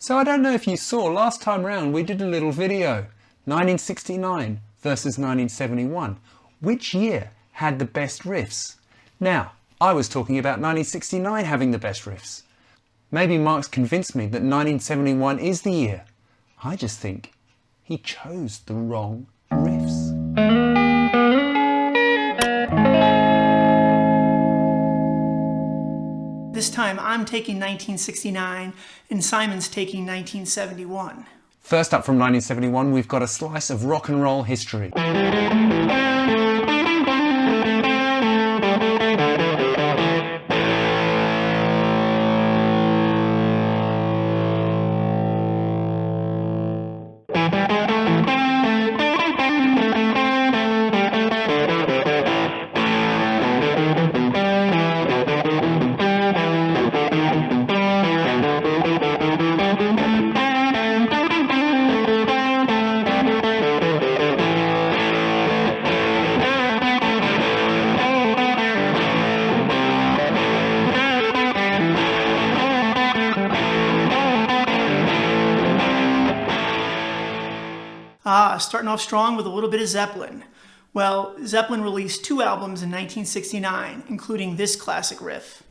So I don't know if you saw, last time round we did a little video, 1969 versus 1971. Which year had the best riffs? Now, I was talking about 1969 having the best riffs. Maybe Mark's convinced me that 1971 is the year. I just think he chose the wrong riffs. This time I'm taking 1969 and Simon's taking 1971. First up from 1971, we've got a slice of rock and roll history. Starting off strong with a little bit of Zeppelin. Well, Zeppelin released 2 albums in 1969, including this classic riff.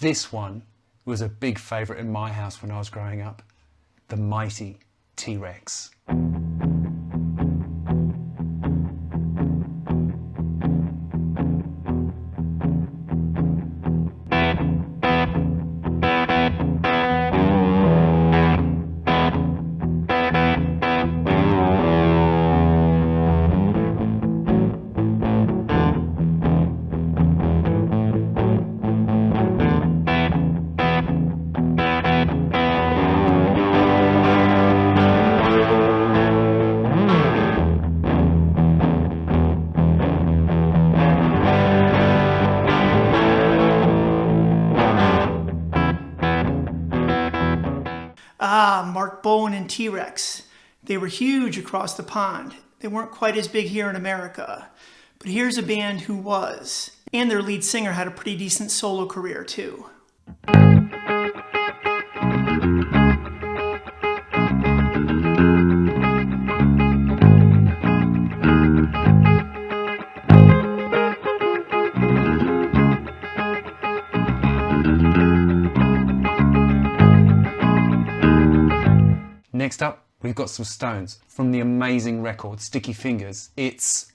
This one was a big favourite in my house when I was growing up. The mighty T-Rex. Mark Bowen and T-Rex. They were huge across the pond. They weren't quite as big here in America. But here's a band who was. And their lead singer had a pretty decent solo career too. Next up, we've got some Stones from the amazing record Sticky Fingers. It's...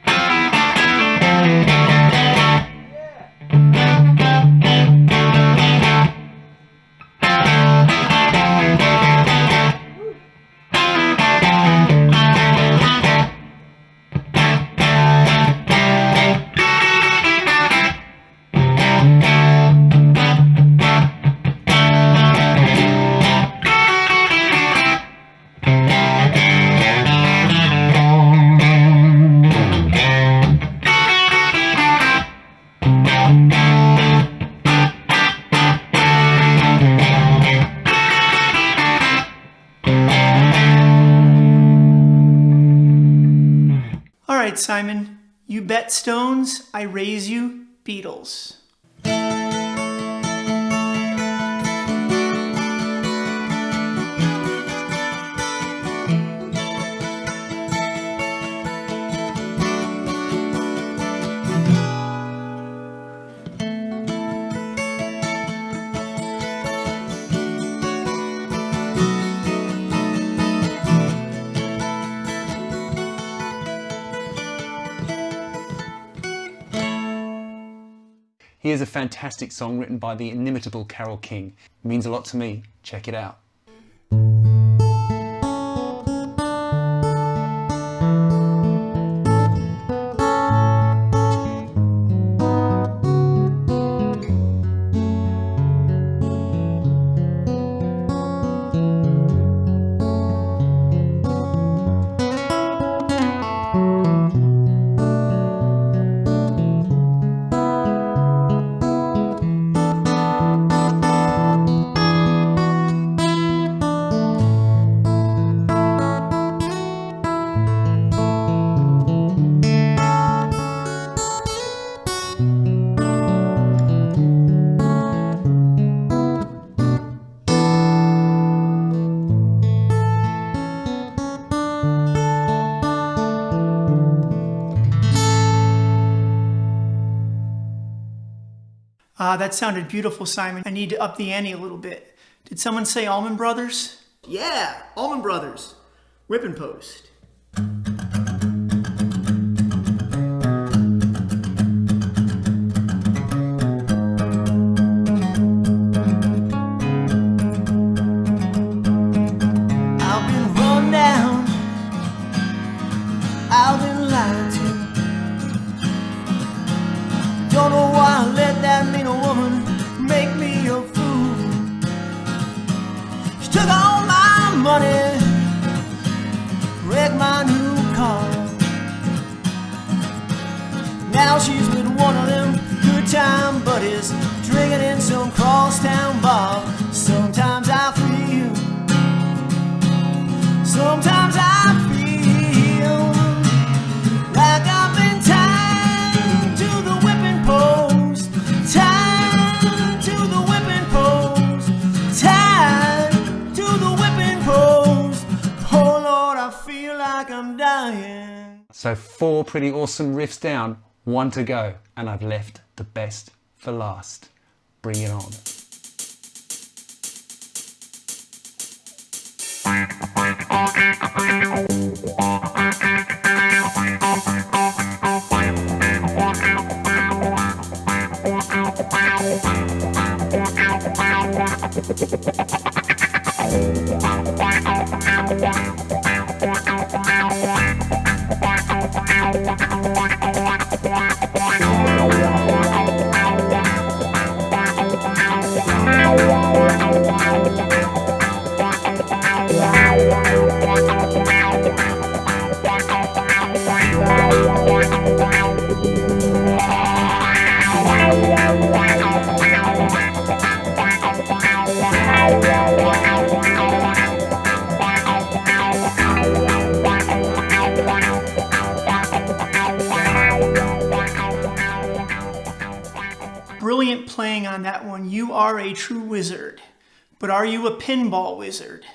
Alright, Simon, you bet Stones, I raise you Beatles. Here's a fantastic song written by the inimitable Carole King. It means a lot to me. Check it out. That sounded beautiful, Simon. I need to up the ante a little bit. Did someone say Allman Brothers? Yeah, Allman Brothers. Whip and Post. Don't know why I let that mean a woman make me a fool. She took all my money, wrecked my new car. Now she's with one of them good time buddies, drinking in some crosstown bar. Sometimes I feel, sometimes I feel like I've been tied to the whipping post, tied to the whipping post, tied to the whipping post. Oh Lord, I feel like I'm dying. So 4 pretty awesome riffs down, 1 to go, and I've left the best for last. Bring it on. Brilliant playing on that one. You are a true wizard. But are you a pinball wizard?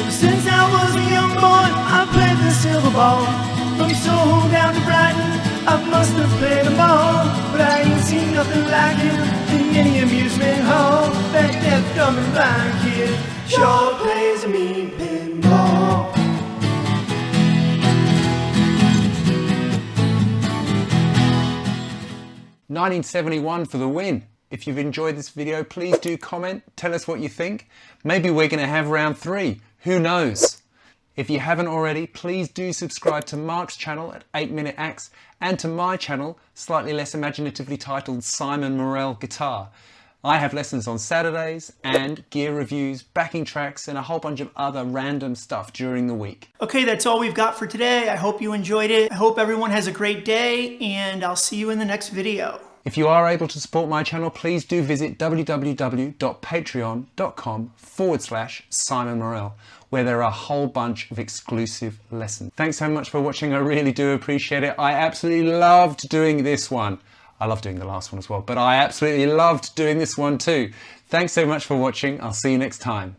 Since I was a young boy, I played the silver ball. From Soho down to Brighton, I must have played them all. But I ain't seen nothing like him in any amusement hall. That deaf, dumb, and blind kid sure plays a mean pinball. 1971 for the win. If you've enjoyed this video, please do comment, tell us what you think. Maybe we're going to have round 3, who knows? If you haven't already, please do subscribe to Mark's channel at 8 Minute Axe and to my channel, slightly less imaginatively titled Simon Morell Guitar. I have lessons on Saturdays and gear reviews, backing tracks and a whole bunch of other random stuff during the week. Okay, that's all we've got for today. I hope you enjoyed it. I hope everyone has a great day, and I'll see you in the next video. If you are able to support my channel, please do visit www.patreon.com/Simon Morell, where there are a whole bunch of exclusive lessons. Thanks so much for watching. I really do appreciate it. I absolutely loved doing this one. I love doing the last one as well, but I absolutely loved doing this one too. Thanks so much for watching. I'll see you next time.